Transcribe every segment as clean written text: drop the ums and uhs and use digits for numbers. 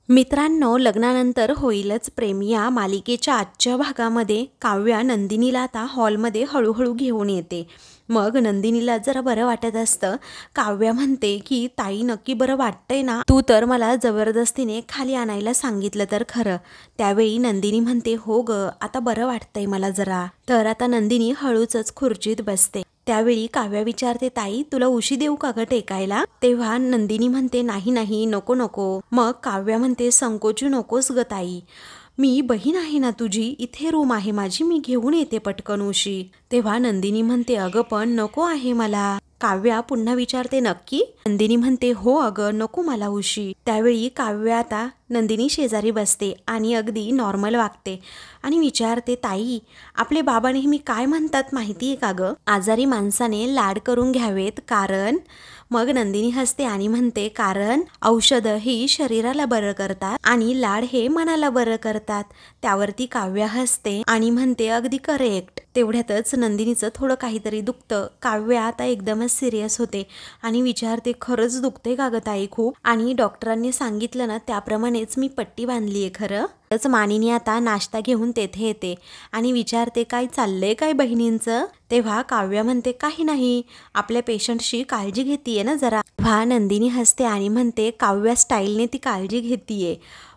मित्रांनो, लग्नानंतर होईलच प्रेम या मालिकेच्या आजच्या भागामध्ये काव्या नंदिनीला आता हॉलमध्ये हळूहळू घेऊन येते. मग नंदिनीला जरा बरं वाटत असतं. काव्या म्हणते की ताई नक्की बरं वाटतंय ना, तू तर मला जबरदस्तीने खाली आणायला सांगितलं तर खरं. त्यावेळी नंदिनी म्हणते हो ग, आता बरं वाटतंय मला जरा. तर आता नंदिनी हळूच खुर्चीत बसते. त्यावेळी काव्या विचारते ताई तुला उशी देऊ का ग टेकायला. तेव्हा नंदिनी म्हणते नाही नाही नको नको. मग काव्या म्हणते संकोचू नकोस ग ताई, मी बहीण आहे ना तुझी, इथे रूम आहे माझी, मी घेऊन येते पटकन उशी. तेव्हा नंदिनी म्हणते अगं पण नको आहे मला. काव्या पुन्हा विचारते नक्की. नंदिनी म्हणते हो अगं नको मला उशी. त्यावेळी काव्या आता नंदिनी शेजारी बसते आणि अगदी नॉर्मल वागते आणि विचारते ताई आपले बाबा नेहमी काय म्हणतात माहिती आहे का ग, आजारी माणसाने लाड करून घ्यावेत कारण. मग नंदिनी हसते आणि म्हणते कारण औषधं ही शरीराला बरं करतात आणि लाड हे मनाला बरं करतात. त्यावरती काव्या हसते आणि म्हणते अगदी करेक्ट. तेवढ्यातच नंदिनीचं थोडं काहीतरी दुखतं. काव्या आता एकदमच सिरियस होते आणि विचारते खरंच दुखते का ग ताई खूप, आणि डॉक्टरांनी सांगितलं ना त्याप्रमाणेच मी पट्टी बांधली आहे खरं. त्याच मानिनी आता नाश्ता घेऊन तेथे येते आणि विचारते काय चाललंय काय बहिणींचं. तेव्हा काव्या म्हणते काही नाही, आपल्या पेशंटशी काळजी घेतीये ना जरा. तेव्हा नंदिनी हसते आणि म्हणते काव्या स्टाईलने ती काळजी घेतीये.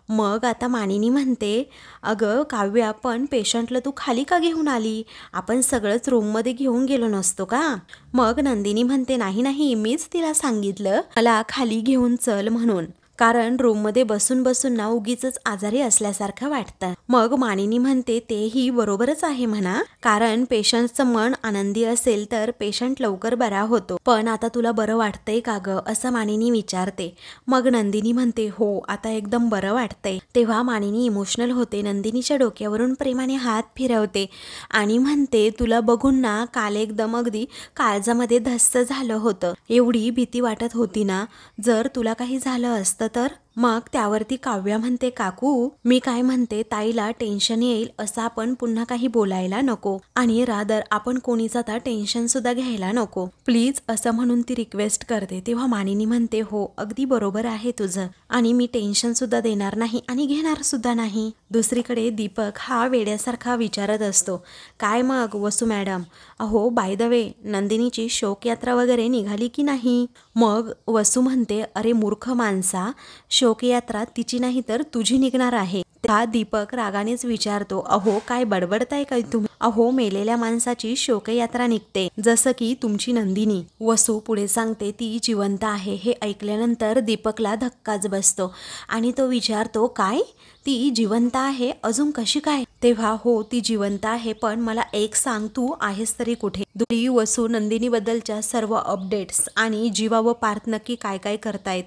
मग आता मानिनी म्हणते अगं काव्या पण पेशंटला तू खाली का घेऊन आली, आपण सगळंच रूममध्ये घेऊन गेलो नसतो का. मग नंदिनी म्हणते नाही नाही मीच तिला सांगितलं मला खाली घेऊन चल म्हणून, कारण रूममध्ये बसून बसून ना उगीच आजारी असल्यासारखं वाटतं. मग मानिनी म्हणते तेही बरोबरच आहे म्हणा, कारण पेशंटचं मन आनंदी असेल तर पेशंट लवकर बरा होतो. पण आता तुला बरं वाटतंय का ग असं मानिनी विचारते. मग नंदिनी म्हणते हो आता एकदम बरं वाटतंय. तेव्हा मानिनी इमोशनल होते, नंदिनीच्या डोक्यावरून प्रेमाने हात फिरवते आणि म्हणते तुला बघून ना काल एकदम अगदी काळजामध्ये धस्स झालं होतं, एवढी भीती वाटत होती ना, जर तुला काही झालं असतं तर. मग त्यावरती काव्या म्हणते काकू मी काय म्हणते ताईला टेन्शन येईल असं आपण पुन्हा काही बोलायला नको आणि रादर आपण कोणीच आता टेन्शन सुद्धा घ्यायला नको प्लीज असं म्हणून ती रिक्वेस्ट करते. तेव्हा मानिनी म्हणते हो अगदी बरोबर आहे तुझं आणि मी टेन्शन सुद्धा देणार नाही आणि घेणार सुद्धा नाही. दुसरीकडे दीपक हा वेड्यासारखा विचारत असतो काय मग वसू मॅडम, अहो बाय द वे नंदिनीची शोकयात्रा वगैरे निघाली की नाही. मग वसू म्हणते अरे मूर्ख माणसा, शोकयात्रा तिची नाही तर तुझी निघणार आहे. त्या दीपक रागानेच विचारतो अहो काय बडबडताय काय तुम्ही, अहो मेलेल्या माणसाची शोकयात्रा निघते जसं की तुमची नंदिनी. वसू पुढे सांगते ती जिवंत आहे. हे ऐकल्यानंतर दीपकला धक्काच बसतो आणि तो विचारतो काय ती जिवंत आहे अजून कशी काय. तेव्हा हो ती जिवंत आहे, पण मला एक सांग तू आहेस तरी कुठे. दुरी वसू नंदिनी बद्दलच्या सर्व अपडेट्स आणि जीवा व पार्थ नक्की काय काय करतायत,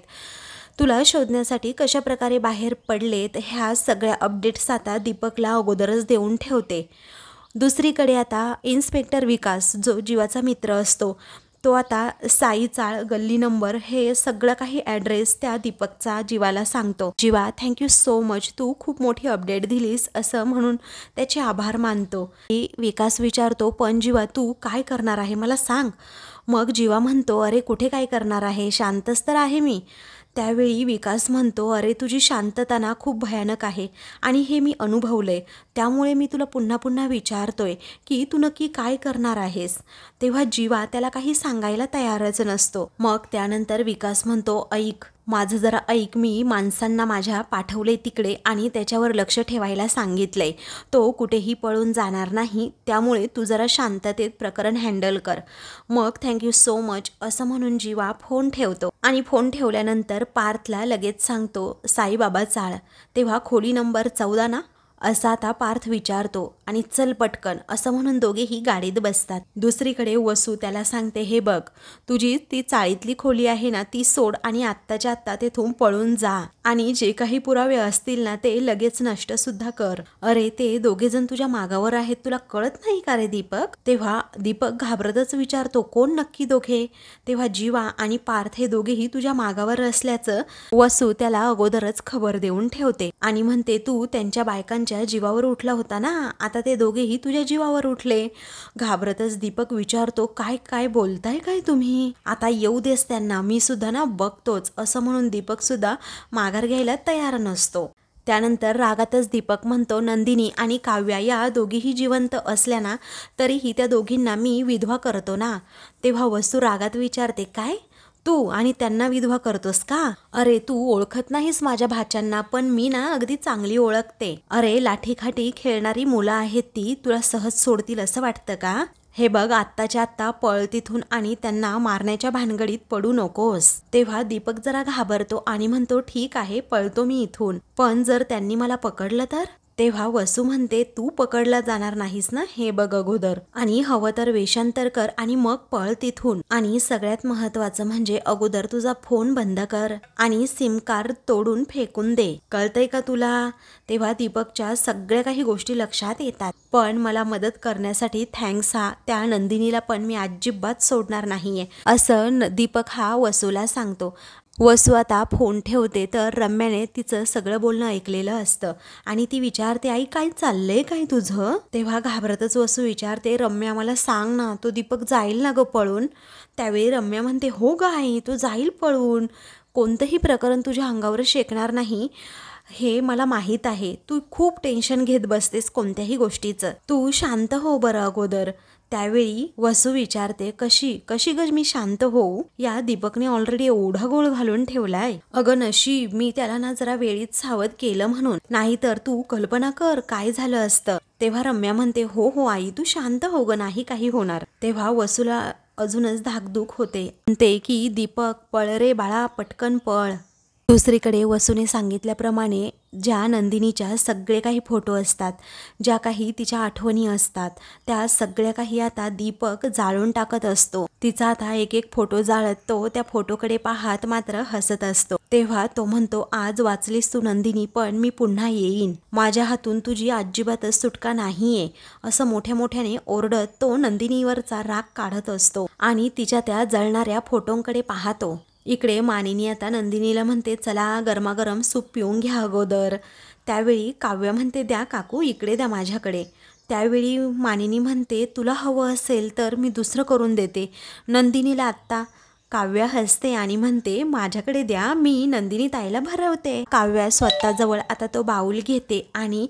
तुला शोधण्यासाठी कशा प्रकारे बाहेर पडलेत, ह्या सगळ्या अपडेट्स आता दीपकला अगोदरच देऊन ठेवते. दुसरीकडे आता इन्स्पेक्टर विकास जो जीवाचा मित्र असतो तो आता साई चाळ गल्ली नंबर हे सगळं काही ॲड्रेस त्या दीपकचा जीवाला सांगतो. जीवा थँक्यू सो मच, तू खूप मोठी अपडेट दिलीस असं म्हणून त्याचे आभार मानतो. विकास विचारतो पण जीवा तू काय करणार आहे मला सांग. मग जीवा म्हणतो अरे कुठे काय करणार आहे, शांतच तर आहे मी. त्यावेळी विकास म्हणतो अरे तुझी शांतता ना खूप भयानक आहे आणि हे मी अनुभवलंय, त्यामुळे मी तुला पुन्हा पुन्हा विचारतोय की तू नक्की काय करणार आहेस. तेव्हा जीवा त्याला काही सांगायला तयारच नसतो. मग त्यानंतर विकास म्हणतो ऐक माझं जरा ऐक, मी माणसांना माझ्या पाठवले तिकडे आणि त्याच्यावर लक्ष ठेवायला सांगितलंय, तो कुठेही पळून जाणार नाही, त्यामुळे तू जरा शांततेत प्रकरण हँडल कर. मग थँक्यू सो मच असं म्हणून जीवा फोन ठेवतो आणि फोन ठेवल्यानंतर पार्थला लगेच सांगतो साईबाबा चाळ. तेव्हा खोली नंबर 14 ना असा आता पार्थ विचारतो आणि चल पटकन असं म्हणून दोघेही गाडीत बसतात. दुसरीकडे वसू त्याला सांगते हे बघ तुझी ती चाळीतली खोली आहे ना ती सोड आणि आत्ताच्या आत्ता तेथून पळून जा आणि जे काही पुरावे असतील ना ते लगेच नष्ट सुद्धा कर. अरे ते दोघे जण तुझ्या मागावर आहेत, तुला कळत नाही का रे दीपक. तेव्हा दीपक घाबरतच विचारतो कोण नक्की दोघे. तेव्हा जीवा आणि पार्थ हे दोघेही तुझ्या मागावर असल्याचं वसू त्याला अगोदरच खबर देऊन ठेवते आणि म्हणते तू त्यांच्या बायकांच्या जीवावर उठला होता ना, आता ते दोघेही तुझ्या जीवावर उठले. घाबरतच दीपक विचारतो काय काय बोलताय काय तुम्ही, आता येऊ देस त्यांना, मी सुद्धा ना बघतोच असं म्हणून दीपक सुद्धा मागे माघार घ्यायला तयार नसतो. त्यानंतर रागातच दीपक म्हणतो, नंदिनी आणि काव्या या दोघीही जिवंत असल्या ना तरीही त्या दोघींना मी विधवा करतो ना. तेव्हा वसू रागात विचारते, काय तू आणि त्यांना विधवा करतोस का? अरे तू ओळखत नाहीस माझ्या भाच्यांना, पण मी ना अगदी चांगली ओळखते. अरे लाठीखाठी खेळणारी मुलं आहेत ती, तुला सहज सोडतील असं वाटतं का? हे बघ आत्ताच्या आत्ता पळ तिथून आणि त्यांना मारण्याच्या भानगडीत पडू नकोस. तेव्हा दीपक जरा घाबरतो आणि म्हणतो, ठीक आहे पळतो मी इथून, पण जर त्यांनी मला पकडलं तर? तेव्हा वसू म्हणते, तू पकडला जाणार नाहीस ना, हे बघ अगोदर, आणि हवं तर वेषांतर कर आणि मग पळ तिथून. आणि सगळ्यात महत्वाचं म्हणजे अगोदर तुझा फोन बंद कर आणि सिम कार्ड तोडून फेकून दे, कळतंय का तुला? तेव्हा दीपकच्या सगळ्या काही गोष्टी लक्षात येतात. पण मला मदत करण्यासाठी थँक्स हा, त्या नंदिनीला पण मी अजिबात सोडणार नाहीये असं दीपक हा वसूला सांगतो. वसू आता फोन ठेवते तर रम्याने तिचं सगळं बोलणं ऐकलेलं असतं आणि ती विचारते, आई काय चाललंय काय तुझं? तेव्हा घाबरतच वसू विचारते, रम्या मला सांग ना, तो दीपक जाईल ना ग पळून? त्यावेळी रम्या म्हणते, हो ग आई तो जाईल पळून, कोणतंही प्रकरण तुझ्या अंगावर शेकणार नाही हे मला माहीत आहे. तू खूप टेन्शन घेत बसतेस कोणत्याही गोष्टीचं, तू शांत हो बरं अगोदर. त्यावेळी वसू विचारते, कशी कशी ग मी शांत होऊ? या दीपकने ऑलरेडी एवढा गोळ घालून ठेवलाय. अगं नशीब मी त्याला ना जरा वेळीच सावध केलं म्हणून, नाहीतर तू कल्पना कर काय झालं असतं. तेव्हा रम्या म्हणते, हो हो आई तू शांत हो ग, नाही काही होणार. तेव्हा वसूला अजूनच धाकधूक होते, म्हणते की दीपक पळ रे बाळा, पटकन पळ. दुसरीकडे वसूने सांगितल्याप्रमाणे ज्या नंदिनीच्या सगळे काही फोटो असतात, ज्या काही तिच्या आठवणी असतात, त्या सगळ्या काही आता दीपक जाळून टाकत असतो. तिचा आता एक एक फोटो जाळत तो त्या फोटोकडे पाहत मात्र हसत असतो. तेव्हा तो म्हणतो, आज वाचलीस तू नंदिनी, पण मी पुन्हा येईन, माझ्या हातून तुझी अजिबातच सुटका नाहीये असं मोठ्या मोठ्याने ओरडत तो नंदिनीवरचा राग काढत असतो आणि तिच्या त्या जळणाऱ्या फोटोंकडे पाहतो. इकडे मानिनी आता नंदिनीला म्हणते, चला गरमागरम सूप पिऊन घ्या अगोदर. त्यावेळी काव्य म्हणते, द्या काकू इकडे द्या माझ्याकडे. त्यावेळी मानिनी म्हणते, तुला हवं असेल तर मी दुसरं करून देते नंदिनीला आत्ता. काव्या हसते आणि म्हणते, माझ्याकडे द्या, मी नंदिनी ताईला भरवते. काव्या स्वतःजवळ आता तो बाऊल घेते आणि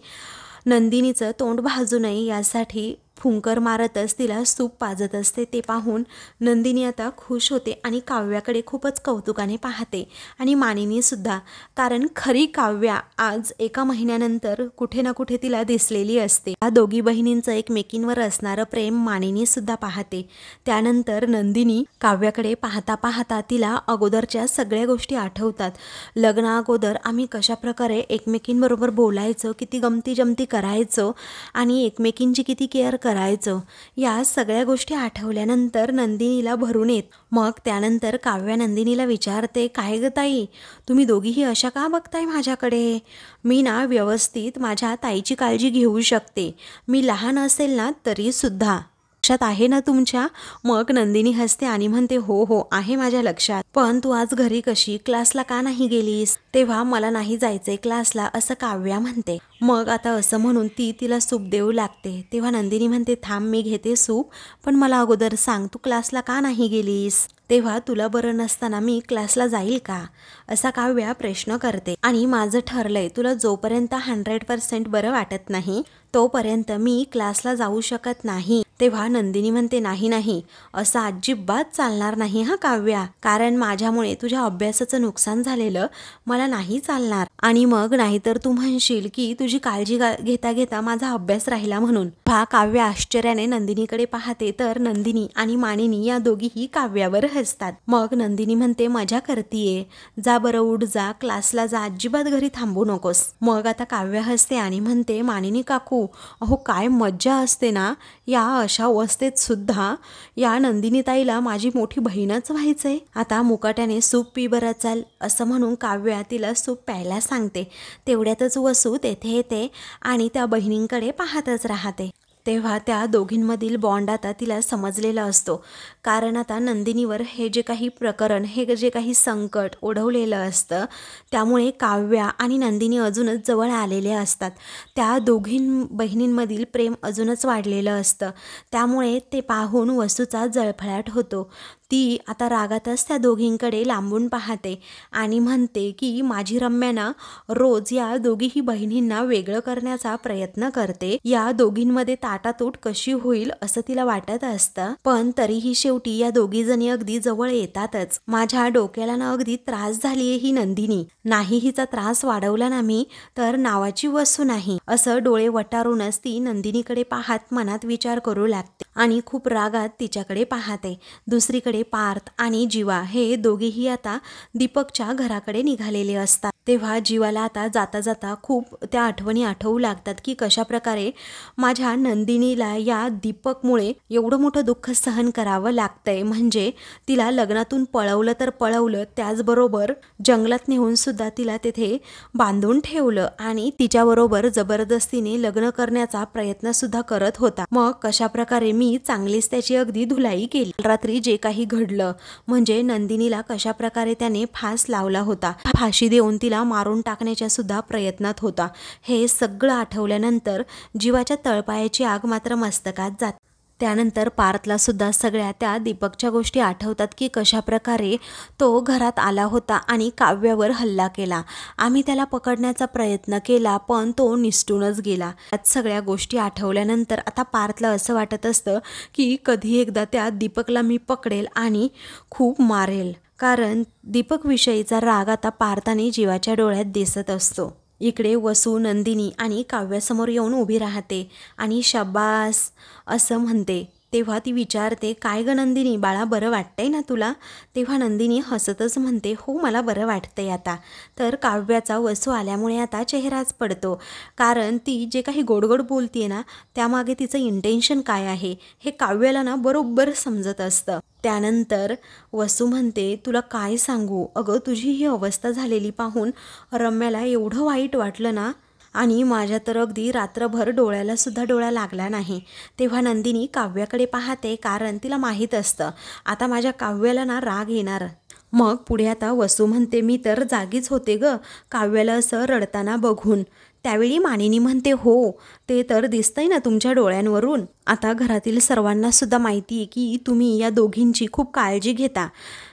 नंदिनीचं तोंड भाजू नये यासाठी फुंकर मारतच तिला सूप पाजत असते. ते पाहून नंदिनी आता खुश होते आणि काव्याकडे खूपच कौतुकाने पाहते आणि मानिनी सुद्धा, कारण खरी काव्या आज एका महिन्यानंतर कुठे ना कुठे तिला दिसलेली असते. या दोघी बहिणींचं एकमेकींवर असणारं प्रेम मानिनी सुद्धा पाहते. त्यानंतर नंदिनी काव्याकडे पाहता पाहता तिला अगोदरच्या सगळ्या गोष्टी आठवतात. लग्ना अगोदर आम्ही कशा प्रकारे एकमेकींबरोबर बोलायचो, किती गमती जमती करायचो आणि एकमेकींची किती केअर करायचो, या सगळ्या गोष्टी आठवल्यानंतर नंदिनीला भरून येत. मग त्यानंतर काव्या नंदिनीला विचारते, काय ग ताई तुम्ही दोघीही अशा का बघताय माझ्याकडे? मी ना व्यवस्थित माझ्या ताईची काळजी घेऊ शकते, मी लहान असेल ना तरी सुद्धा. लक्षात आहे ना तुमच्या? मग नंदिनी हसते आणि म्हणते, हो हो आहे माझ्या लक्षात, पण तू आज घरी कशी, क्लासला का नाही गेलीस? तेव्हा मला नाही जायचंय क्लासला असं काव्या म्हणते. मग आता असं म्हणून ती तिला सूप देऊ लागते. तेव्हा नंदिनी म्हणते, थांब मी घेते सूप, पण मला अगोदर सांग तू क्लासला का नाही गेलीस? तेव्हा तुला बरं नसताना मी क्लासला जाईल का असा काव्या प्रश्न करते. आणि माझं ठरलंय, तुला जोपर्यंत 100% बरं वाटत नाही तोपर्यंत मी क्लासला जाऊ शकत नाही. तेव्हा नंदिनी म्हणते, नाही नाही असं अजिबात चालणार नाही हा काव्या, कारण माझ्यामुळे तुझ्या अभ्यासाचं नुकसान झालेलं मला नाही चालणार. आणि मग नाहीतर तू म्हणशील की तुझी काळजी घेता घेता माझा अभ्यास राहिला म्हणून. काव्या आश्चर्याने नंदिनीकडे पाहते तर नंदिनी आणि मानिनी या दोघीही काव्यावर हसतात. मग नंदिनी म्हणते, मजा करतीये, जा बरं उठ जा, क्लासला जा, अजिबात घरी थांबू नकोस. मग आता काव्या हसते आणि म्हणते, मानिनी काकू अहो काय मज्जा असते ना, या अशा अवस्थेत सुद्धा या नंदिनी ताईला माझी मोठी बहीणच व्हायचंय. आता मुकाट्याने सूप पी बरं चाल असं म्हणून काव्या तिला सूप प्यायला सांगते. तेवढ्यातच वसू तेथे येते आणि त्या बहिणींकडे पाहतच राहते. तेव्हा त्या दोघींमधील बॉन्ड आता तिला समजलेला असतो, कारण आता नंदिनीवर हे जे काही प्रकरण, हे जे काही संकट ओढवलेलं असतं त्यामुळे काव्या आणि नंदिनी अजूनच जवळ आलेले असतात. त्या दोघी बहिणींमधील प्रेम अजूनच वाढलेलं असतं. त्यामुळे ते पाहून वसूचा जळफळाट होतो. ती आता रागातच त्या दोघींकडे लांबून पाहते आणि म्हणते की माझी रम्या ना रोज या दोघीही बहिणींना वेगळं करण्याचा प्रयत्न करते. या दोघींमध्ये ताटातूट कशी होईल असं तिला वाटत असतं, पण तरीही शेवटी या दोघी जणी अगदी जवळ येतातच. माझ्या डोक्याला ना अगदी त्रास झालीये ही नंदिनी. नाही हिचा त्रास वाढवला ना मी तर नावाची वसू नाही, असं डोळे वटारूनच ती नंदिनीकडे पाहत मनात विचार करू लागते आणि खूप रागात तिच्याकडे पाहते. दुसरीकडे पार्थ आणि जीवा हे दोघेही आता दीपकच्या घराकडे निघालेले असतात. तेव्हा जीवाला आता जाता जाता खूप त्या आठवणी आठवू लागतात की कशा प्रकारे माझ्या नंदिनीला या दीपकमुळे एवढं मोठं दुःख सहन करावं लागतंय. म्हणजे तिला लग्नातून पळवलं तर पळवलं, त्याचबरोबर जंगलात नेऊन सुद्धा तिला तेथे बांधून ठेवलं आणि तिच्याबरोबर जबरदस्तीने लग्न करण्याचा प्रयत्न सुद्धा करत होता. मग कशा प्रकारे मी चांगलीच त्याची अगदी धुलाई केली. रात्री जे काही घडलं म्हणजे नंदिनीला कशा प्रकारे त्याने फास लावला होता, फाशी देऊन तिला मारून टाकण्याच्या सुद्धा प्रयत्नात होता, हे सगळं आठवल्यानंतर जीवाच्या तळपायाची आग मात्र मस्तकात जाते. त्यानंतर पार्थला सुद्धा सगळ्या त्या दीपकच्या गोष्टी आठवतात की कशा प्रकारे तो घरात आला होता आणि काव्यावर हल्ला केला. आम्ही त्याला पकडण्याचा प्रयत्न केला पण तो निसटूनच गेला. यात सगळ्या गोष्टी आठवल्यानंतर आता पार्थला असं वाटत असतं की कधी एकदा त्या दीपकला मी पकडेल आणि खूप मारेल, कारण दीपकविषयीचा राग आता पार्थ आणि जीवाच्या डोळ्यात दिसत असतो. इकडे वसू नंदिनी आणि काव्यासमोर येऊन उभी राहते आणि शाबास असं म्हणते. तेव्हा ती विचारते, काय ग नंदिनी बाळा, बरं वाटतंय ना तुला? तेव्हा नंदिनी हसतच म्हणते, हो मला बरं वाटतंय आता. तर काव्याचा वसू आल्यामुळे आता चेहराच पडतो, कारण ती जे काही गोडगोड बोलतीये ना त्यामागे तिचं इंटेन्शन काय आहे हे काव्याला ना बरोबर समजत असतं. त्यानंतर वसू म्हणते, तुला काय सांगू अगं, तुझी ही अवस्था झालेली पाहून रम्याला एवढं वाईट वाटलं ना, आणि माझ्या तर अगदी रात्रभर डोळ्याला सुद्धा डोळा लागला नाही. तेव्हा नंदिनी काव्याकडे पाहते, कारण तिला माहीत असतं आता माझ्या काव्याला ना राग येणार. मग पुढे आता वसू म्हणते, मी तर जागीच होते ग काव्याला असं रडताना बघून. त्यावेळी मानिनी म्हणते, हो ते तर दिसतंय ना तुमच्या डोळ्यांवरून. आता घरातील सर्वांना सुद्धा माहिती आहे की तुम्ही या दोघींची खूप काळजी घेता,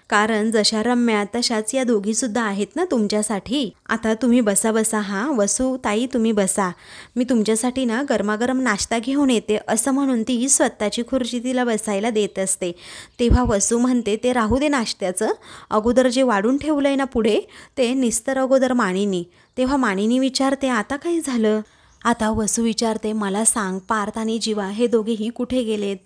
कारण जशा रम्या तशाच या दोघी सुद्धा आहेत ना तुमच्यासाठी. आता तुम्ही बसा बसा, हां वसू ताई तुम्ही बसा, मी तुमच्यासाठी ना गरमागरम नाश्ता घेऊन येते, असं म्हणून ती स्वतःची खुर्ची तिला बसायला देत असते. तेव्हा वसू म्हणते, ते राहू दे नाश्त्याचं, अगोदर जे वाढून ठेवलंय ना पुढे ते निस्तर अगोदर मानिनी. तेव्हा मानिनी विचारते, आता काय झालं? आता वसू विचारते, मला सांग पार्थ आणि जीवा हे दोघेही कुठे गेलेत?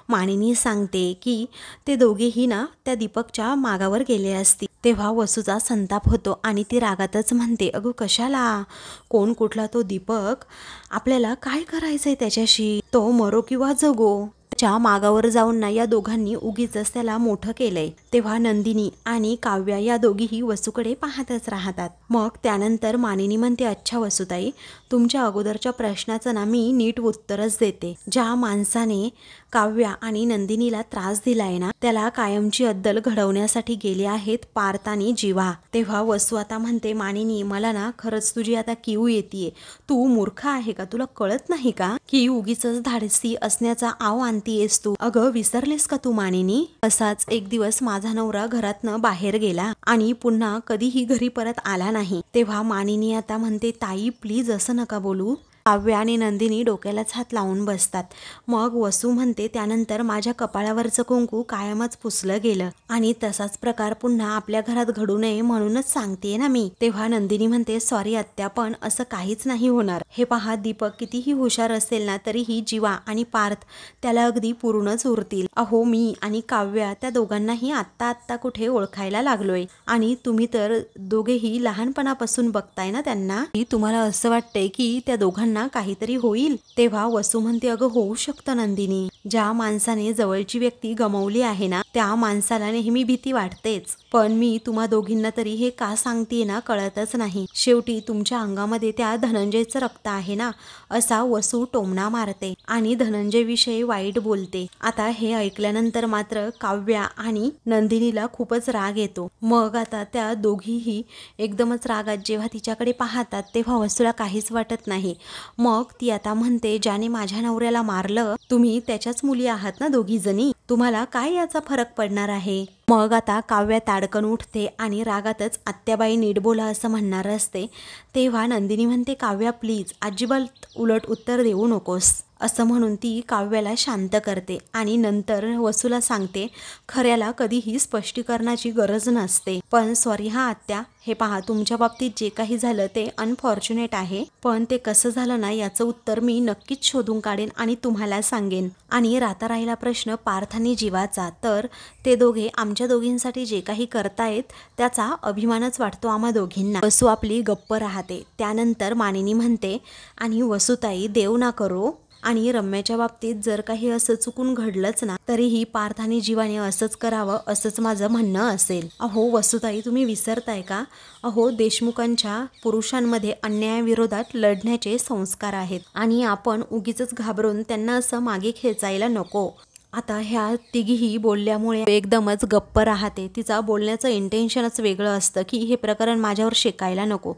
मानिनी सांगते की ते दोघेही ना त्या दीपकच्या मागावर गेले असतील. तेव्हा वसूचा संताप होतो आणि ती रागातच म्हणते, अगं कशाला, कोण कुठला तो दीपक, आपल्याला काय करायचंय त्याच्याशी, तो मरो किंवा जगो. च्या मागावर जाऊन ना या दोघांनी उगीचच त्याला मोठं केलंय. तेव्हा नंदिनी आणि काव्या या दोघीही वसूकडे पाहतच राहतात. मग त्यानंतर मानिनी म्हणते, अच्छा वसूताई, तुमच्या अगोदरच्या प्रश्नाचं ना मी नीट उत्तरच देते. ज्या माणसाने काव्या आणि नंदिनीला त्रास दिलाय ना त्याला कायमची अद्दल घडवण्यासाठी गेले आहेत पार्थ आणि जीवा. तेव्हा वसू आता म्हणते, मानिनी मला ना खरंच तुझी आता कीव येतीये. तू मूर्ख आहे का? तुला कळत नाही का की उगीचच धाडसी असण्याचा आव आणतीयेस तू? अगं विसरलेस का तू मानिनी? असाच एक दिवस माझा नवरा घरातनं बाहेर गेला आणि पुन्हा कधीही घरी परत आला नाही. तेव्हा मानिनी आता म्हणते, ताई प्लीज असं नका बोलू. काव्या आणि नंदिनी डोक्यालाच हात लावून बसतात. मग वसू म्हणते, त्यानंतर माझ्या कपाळावरचं कुंकू कायमच पुसलं गेलं आणि तसाच प्रकार पुन्हा आपल्या घरात घडू नये म्हणूनच सांगते ना मी. तेव्हा नंदिनी म्हणते, सॉरी आत्या, पण असं काहीच नाही होणार. हे पहा, दीपक कितीही हुशार असेल ना तरीही जीवा आणि पार्थ त्याला अगदी पूर्णच उरतील. अहो मी आणि काव्या त्या दोघांनाही आत्ता आत्ता कुठे ओळखायला लागलोय आणि तुम्ही तर दोघेही लहानपणापासून बघताय ना त्यांना. तुम्हाला असं वाटतंय की त्या दोघांना काहीतरी होईल? तेव्हा वसू म्हणते, अगं होऊ शकतं नंदिनी. ज्या माणसाने जवळची व्यक्ती गमावली आहे ना त्या माणसाला नेहमी भीती वाटतेच. पण मी तुम्हा दोघींना तरी हे का सांगतेय ना कळतच नाही. शेवटी तुमच्या अंगामध्ये त्या धनंजयचं रक्त आहे ना, असा वसू टोमणा मारते आणि धनंजय विषयी वाईट बोलते. आता हे ऐकल्यानंतर मात्र काव्या आणि नंदिनीला खूपच राग येतो. मग आता त्या दोघीही एकदमच रागात जेव्हा तिच्याकडे पाहतात तेव्हा वसूला काहीच वाटत नाही. मग ती आता म्हणते, ज्याने माझ्या नवऱ्याला मारलं तुम्ही त्याच्या काव्याच्याच मुली आहात ना दोघी जणी, तुम्हाला काय याचा फरक पडणार आहे. मग आता काव्या ताडकन उठते आणि रागातच आत्याबाई नीट बोला असं म्हणणार असते. तेव्हा नंदिनी म्हणते, काव्या प्लीज अजिबात उलट उत्तर देऊ नकोस, असं म्हणून ती काव्याला शांत करते आणि नंतर वसूला सांगते, खऱ्याला कधीही स्पष्टीकरणाची गरज नसते. पण सॉरी हा आत्या, हे पहा तुमच्या बाबतीत जे काही झालं ते अनफॉर्च्युनेट आहे, पण ते कसं झालं ना याचं उत्तर मी नक्कीच शोधून काढेन आणि तुम्हाला सांगेन. आणि राहता राहिला प्रश्न पार्थ आणि जीवाचा, तर ते दोघे आमच्या दोघींसाठी जे काही करतायत त्याचा अभिमानच वाटतो आम्हा दोघींना. वसू आपली गप्प राहते. त्यानंतर मानिनी म्हणते, आणि वसुताई देव ना करो, आणि रम्याच्या बाबतीत जर काही असं चुकून घडलंच ना तरीही पार्थ आणि जीवाने असंच करावं असंच माझं म्हणणं असेल. अहो वसुताई, तुम्ही विसरताय का? अहो देशमुखांच्या पुरुषांमध्ये अन्यायाविरोधात लढण्याचे संस्कार आहेत आणि आपण उगीच घाबरून त्यांना असं मागे खेचायला नको. आता ह्या तिघीही बोलल्यामुळे एकदमच गप्प राहते. तिचा बोलण्याचं इंटेन्शनच वेगळं असतं की हे प्रकरण माझ्यावर शेकायला नको,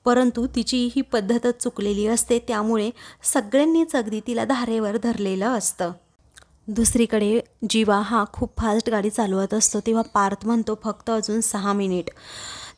परंतु तिची ही पद्धतच चुकलेली असते, त्यामुळे सगळ्यांनीच अगदी तिला धारेवर धरलेलं असतं. दुसरीकडे जीवा हा खूप फास्ट गाडी चालवत असतो. तेव्हा पार्थ म्हणतो, फक्त अजून 6 मिनिट.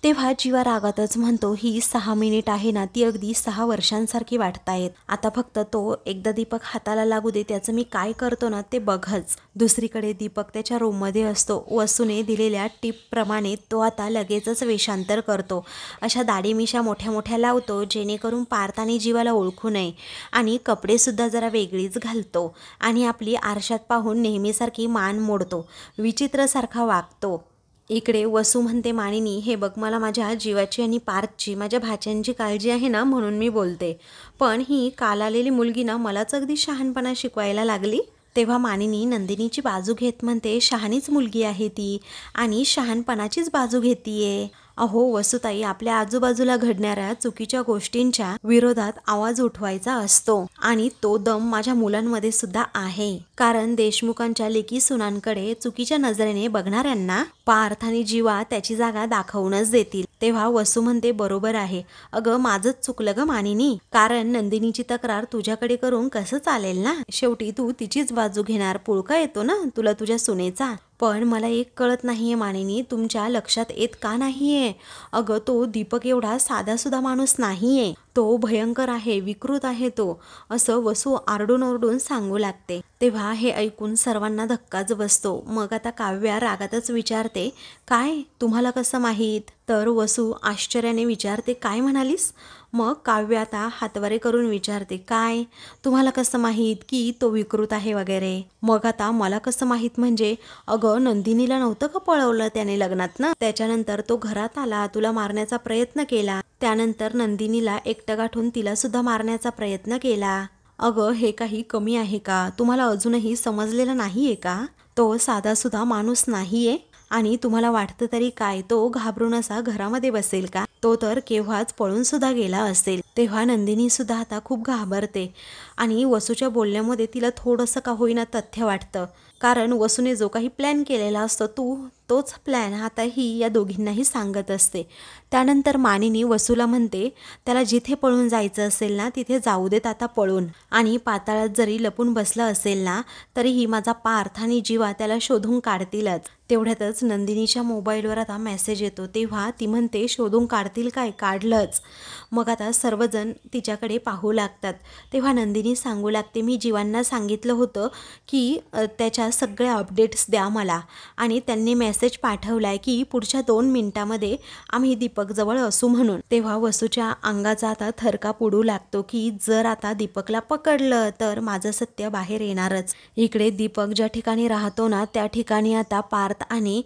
तेव्हा जीवा रागातच म्हणतो, ही 6 मिनिट आहे ना ती अगदी 6 वर्षांसारखी वाटतायत. आता फक्त तो एकदा दीपक हाताला लागू दे, त्याचं मी काय करतो ना ते बघच. दुसरीकडे दीपक त्याच्या रूममध्ये असतो. वसूने दिलेल्या टिपप्रमाणे तो आता लगेचच वेषांतर करतो. अशा दाढी मिशा मोठ्या मोठ्या लावतो जेणेकरून पार्थ आणि जीवाला ओळखू नये, आणि कपडेसुद्धा जरा वेगळीच घालतो आणि आपली आरशात पाहून नेहमीसारखी मान मोडतो, विचित्रसारखा वागतो. इकडे वसू म्हणते, मानिनी हे बघ, मला माझ्या जीवाची आणि पार्थची, माझ्या भाच्यांची काळजी आहे ना म्हणून मी बोलते, पण ही काल आलेली मुलगी ना मलाच अगदी शहाणपणा शिकवायला लागली. तेव्हा मानिनी नंदिनीची बाजू घेत म्हणते, शहाणीच मुलगी आहे ती आणि शहाणपणाचीच बाजू घेतीये. अहो वसुताई, आपल्या आजूबाजूला घडणाऱ्या चुकीच्या गोष्टींच्या विरोधात आवाज उठवायचा असतो आणि तो दम माझ्या मुलांमध्ये सुद्धा आहे. कारण देशमुखांच्या लेकी सुनांकडे चुकीच्या नजरेने बघणाऱ्यांना पार्थ आणि जीवा त्याची जागा दाखवूनच देतील. तेव्हा वसू म्हणते, बरोबर आहे. अगं माझंच चुकलं ग मानिनी, कारण नंदिनीची तक्रार तुझ्याकडे करून कसं चालेल ना, शेवटी तू तिचीच बाजू घेणार, पुळका येतो ना तुला तुझ्या सुनेचा. पण मला एक कळत नाहीये मानिनी, तुमच्या लक्षात येत का नाहीये? अगं तो दीपक एवढा साधासुद्धा माणूस नाहीये, तो भयंकर आहे, विकृत आहे तो, असं वसू आरडून ओरडून सांगू लागते. तेव्हा हे ऐकून सर्वांना धक्काच बसतो. मग आता काव्या रागातच विचारते, काय तुम्हाला कसं माहीत? तर वसू आश्चर्याने विचारते, काय म्हणालीस? मग काव्य आता हातवारे करून विचारते, काय तुम्हाला कसं माहीत की तो विकृत आहे वगैरे? मग आता मला कसं माहीत म्हणजे, अगं नंदिनीला नव्हतं का पळवलं त्याने लग्नात ना, त्याच्यानंतर तो घरात आला, तुला मारण्याचा प्रयत्न केला, त्यानंतर नंदिनीला एकटं गाठून तिला सुद्धा मारण्याचा प्रयत्न केला. अगं हे काही कमी आहे का? तुम्हाला अजूनही समजलेलं नाहीये का? तो साधासुद्धा माणूस नाहीये आणि तुम्हाला वाटतं तरी काय तो घाबरून असा घरामध्ये बसेल का? तो तर केव्हाच पळून सुद्धा गेला असेल. तेव्हा नंदिनी सुद्धा आता खूप घाबरते आणि वसूच्या बोलण्यामध्ये तिला थोडंसं का होईना तथ्य वाटतं, कारण वसूने जो काही प्लॅन केलेला असतो तोच प्लॅन आता ही या दोघींनाही सांगत असते. त्यानंतर मानिनी वसूला म्हणते, त्याला जिथे पळून जायचं असेल ना तिथे जाऊ देत आता पळून, आणि पाताळात जरी लपून बसला असेल ना तरीही माझा पार्थ आणि जीवा त्याला शोधून काढतीलच. तेवढ्यातच नंदिनीच्या मोबाईलवर आता मेसेज येतो. तेव्हा ती म्हणते, शोधून काढतील काय, काढलंच. मग आता सर्वजण तिच्याकडे पाहू लागतात. तेव्हा नंदिनी सांगू लागते, मी जीवांना सांगितलं होतं की त्याच्या सगळ्या अपडेट्स द्या मला, आणि त्यांनी मेसेज पाठवलाय की पुढच्या 2 मिनिटामध्ये आम्ही दीपकजवळ असू म्हणून. तेव्हा वसूच्या अंगाचा आता थरकाप उडू लागतो की जर आता दीपकला पकडलं तर माझं सत्य बाहेर येणारच. इकडे दीपक ज्या ठिकाणी राहतो ना त्या ठिकाणी आता पार्थ आणि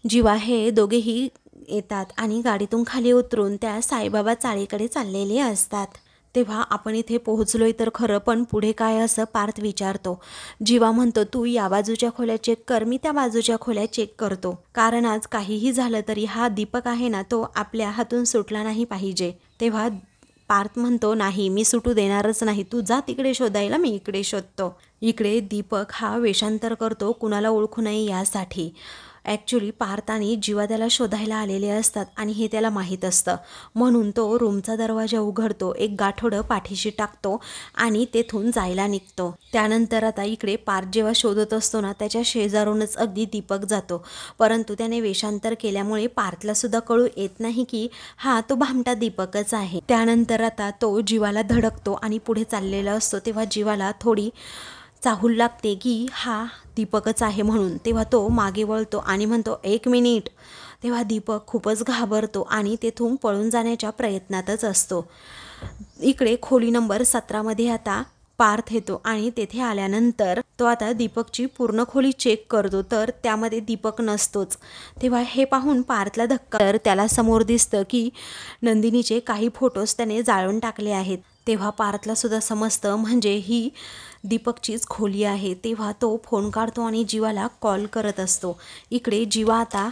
जीवा हे दोघेही येतात आणि गाडीतून खाली उतरून त्या साईबाबा चाळीकडे चाललेले असतात. तेव्हा आपण इथे पोहोचलोय तर खरं, पण पुढे काय असं पार्थ विचारतो. जीवा म्हणतो, तू या बाजूच्या खोल्या चेक कर, मी त्या बाजूच्या खोल्या चेक करतो, कारण आज काहीही झालं तरी हा दीपक आहे ना तो आपल्या हातून सुटला नाही पाहिजे. तेव्हा पार्थ म्हणतो, नाही मी सुटू देणारच नाही, तू जा तिकडे शोधायला, मी इकडे शोधतो. इकडे दीपक हा वेषांतर करतो कुणाला ओळखू नये यासाठी. ॲक्च्युली पार्थ आणि जीवा त्याला शोधायला आलेले असतात आणि हे त्याला माहीत असतं, म्हणून तो रूमचा दरवाजा उघडतो, एक गाठोडं पाठीशी टाकतो आणि तेथून जायला निघतो. त्यानंतर आता इकडे पार्थ जेव्हा शोधत असतो ना, त्याच्या शेजारूनच अगदी दीपक जातो, परंतु त्याने वेषांतर केल्यामुळे पार्थला सुद्धा कळू येत नाही की हा तो भामटा दीपकच आहे. त्यानंतर आता तो जीवाला धडकतो आणि पुढे चाललेला असतो, तेव्हा जीवाला थोडी चाहूल लागते की हा दीपकच आहे म्हणून. तेव्हा तो मागे वळतो आणि म्हणतो 1 मिनिट. तेव्हा दीपक खूपच घाबरतो आणि तेथून पळून जाण्याच्या प्रयत्नातच असतो. इकडे खोली नंबर 17 आता पार्थ येतो आणि तेथे आल्यानंतर तो आता दीपकची पूर्ण खोली चेक करतो, तर त्यामध्ये दीपक नसतोच. तेव्हा हे पाहून पार्थला धक्का, तर त्याला समोर दिसतं की नंदिनीचे काही फोटोज त्याने जाळून टाकले आहेत. तेव्हा पार्थला सुद्धा समजतं म्हणजे ही दीपकचीच खोली आहे. तेव्हा तो फोन काढतो आणि जीवाला कॉल करत असतो. इकडे जीवा आता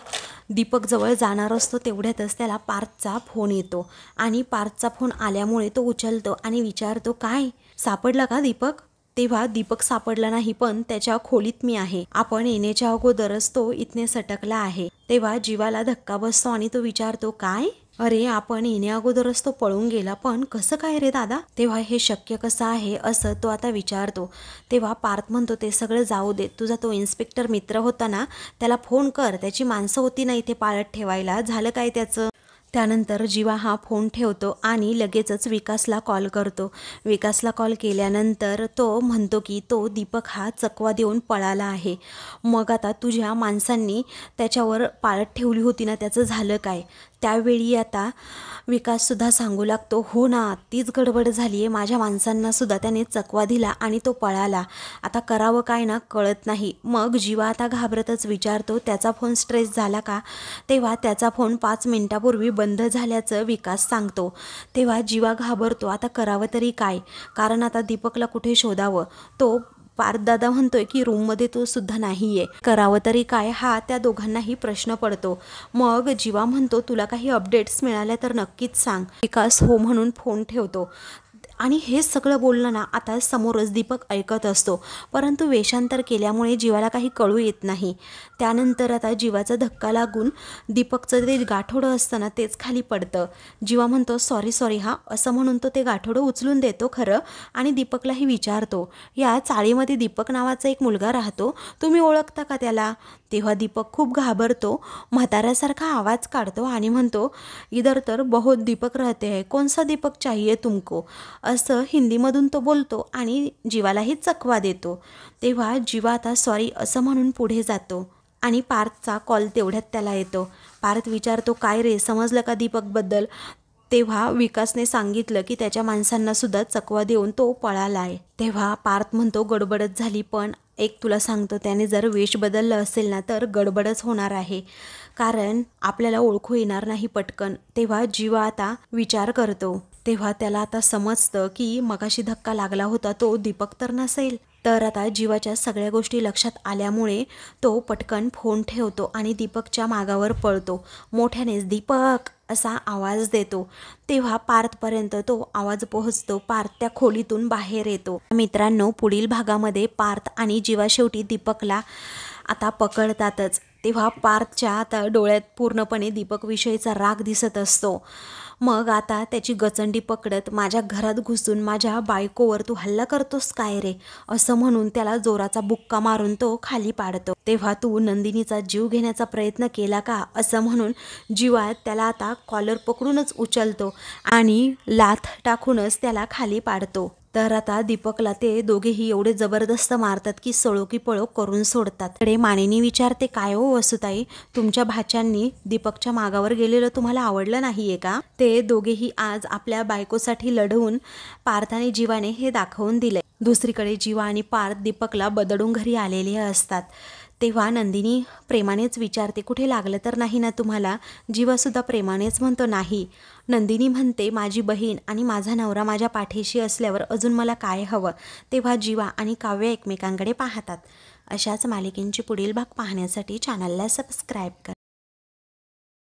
दीपकजवळ जाणार असतो, तेवढ्यातच त्याला पार्थचा फोन येतो आणि पार्थचा फोन आल्यामुळे तो उचलतो आणि विचारतो काय सापडला का दीपक. तेव्हा दीपक सापडला नाही, पण त्याच्या खोलीत मी आहे. आपण येण्याच्या अगोदरच तो इथने सटकला आहे. तेव्हा जीवाला धक्का बसतो आणि तो विचारतो काय, अरे आपण येण्या अगोदरच तो पळून गेला, पण कसं काय रे दादा. तेव्हा हे शक्य कसं आहे असं तो आता विचारतो. तेव्हा पार्थ म्हणतो ते सगळं जाऊ दे, तुझा तो इन्स्पेक्टर मित्र होता ना, त्याला फोन कर, त्याची माणसं होती ना इथे पाळत ठेवायला, झालं काय त्याचं. त्यानंतर जीवा हा फोन ठेवतो आणि लगेचच विकासला कॉल करतो. विकासला कॉल केल्यानंतर तो म्हणतो की तो दीपक हा चकवा देऊन पळाला आहे. मग आता तुझ्या माणसांनी त्याच्यावर पाळत ठेवली होती ना, त्याचं झालं काय. त्यावेळी आता विकाससुद्धा सांगू लागतो, हो ना तीच गडबड झाली आहे, माझ्या माणसांनासुद्धा त्याने चकवा दिला आणि तो पळाला, आता करावं काय ना कळत नाही. मग जीवा आता घाबरतच विचारतो त्याचा फोन स्ट्रेस झाला का. तेव्हा त्याचा फोन 5 मिनिटापूर्वी बंद झाल्याचं विकास सांगतो. तेव्हा जीवा घाबरतो, आता करावं तरी काय, कारण आता दीपकला कुठे शोधावं. तो पार्थदादा म्हणतोय की रूममध्ये तो सुद्धा नाही आहे, करावं तरी काय हा त्या दोघांनाही प्रश्न पडतो. मग जीवा म्हणतो तुला काही अपडेट्स मिळाल्या तर नक्कीच सांग. विकास हो म्हणून फोन ठेवतो आणि हे सगळं बोलणं ना आता समोरच दीपक ऐकत असतो, परंतु वेषांतर केल्यामुळे जीवाला काही कळू येत नाही. त्यानंतर आता जीवाचा धक्का लागून दीपकचं ते गाठोडं असतं ना तेच खाली पडतं. जीवा म्हणतो सॉरी हा, असं म्हणून तो ते गाठोडं उचलून देतो खरं आणि दीपकलाही विचारतो या चाळीमध्ये दीपक नावाचा एक मुलगा राहतो, तुम्ही ओळखता का त्याला. तेव्हा दीपक खूप घाबरतो, म्हाताऱ्यासारखा आवाज काढतो आणि म्हणतो इधर तर बहुत दीपक रहते हैं, कौन सा दीपक चाहिए तुमको, असं हिंदीमधून तो बोलतो आणि जीवालाही चकवा देतो. तेव्हा जीवा आता सॉरी असं म्हणून पुढे जातो आणि पार्थचा कॉल तेवढ्यात त्याला येतो. पार्थ विचारतो काय रे, समजलं का दीपकबद्दल. तेव्हा विकासने सांगितलं की त्याच्या माणसांना सुद्धा चकवा देऊन तो पळाला आहे. तेव्हा पार्थ म्हणतो गडबडच झाली, पण एक तुला सांगतो त्याने जर वेश बदललं असेल ना तर गडबडच होणार आहे, कारण आपल्याला ओळखू येणार नाही पटकन. तेव्हा जीवा आता विचार करतो. तेव्हा त्याला आता समजतं की मगाशी धक्का लागला होता तो दीपक तर नसेल. तर आता जीवाच्या सगळ्या गोष्टी लक्षात आल्यामुळे तो पटकन फोन ठेवतो आणि दीपकच्या मागावर पळतो. मोठ्यानेच दीपक असा आवाज देतो. तेव्हा पार्थपर्यंत तो आवाज पोहोचतो. पार्थ त्या खोलीतून बाहेर येतो. मित्रांनो, पुढील भागामध्ये पार्थ आणि जीवा शेवटी दीपकला आता पकडतातच. तेव्हा पार्थच्या आता डोळ्यात पूर्णपणे दीपकविषयीचा राग दिसत असतो. मग आता त्याची गचंडी पकडत माझ्या घरात घुसून माझ्या बायकोवर तू हल्ला करतोस काय रे, असं म्हणून त्याला जोराचा बुक्का मारून तो खाली पाडतो. तेव्हा तू नंदिनीचा जीव घेण्याचा प्रयत्न केला का, असं म्हणून जीवा त्याला आता कॉलर पकडूनच उचलतो आणि लाथ टाकूनच त्याला खाली पाडतो. तर आता दीपकला ते दोघेही एवढे जबरदस्त मारतात की सळो की पळो करून सोडतात. कडे मानिनी विचारते काय हो वसुताई, तुमच्या भाच्यांनी दीपकच्या मागावर गेलेलं तुम्हाला आवडलं नाहीये का. ते दोघेही आज आपल्या बायकोसाठी लढवून पार्थ आणि जीवाने हे दाखवून दिले. दुसरीकडे जीवा आणि पार्थ दीपकला बदडून घरी आलेले असतात. तेव्हा नंदिनी प्रेमानेच विचारते कुठे लागलं तर नाही ना तुम्हाला. जीवासुद्धा प्रेमानेच म्हणतो नाही. नंदिनी म्हणते माझी बहीण आणि माझा नवरा माझ्या पाठीशी असल्यावर अजून मला काय हवं. तेव्हा जीवा आणि काव्य एकमेकांकडे पाहतात. अशाच मालिकेंची पुढील भाग पाहण्यासाठी चॅनलला सबस्क्राईब करा.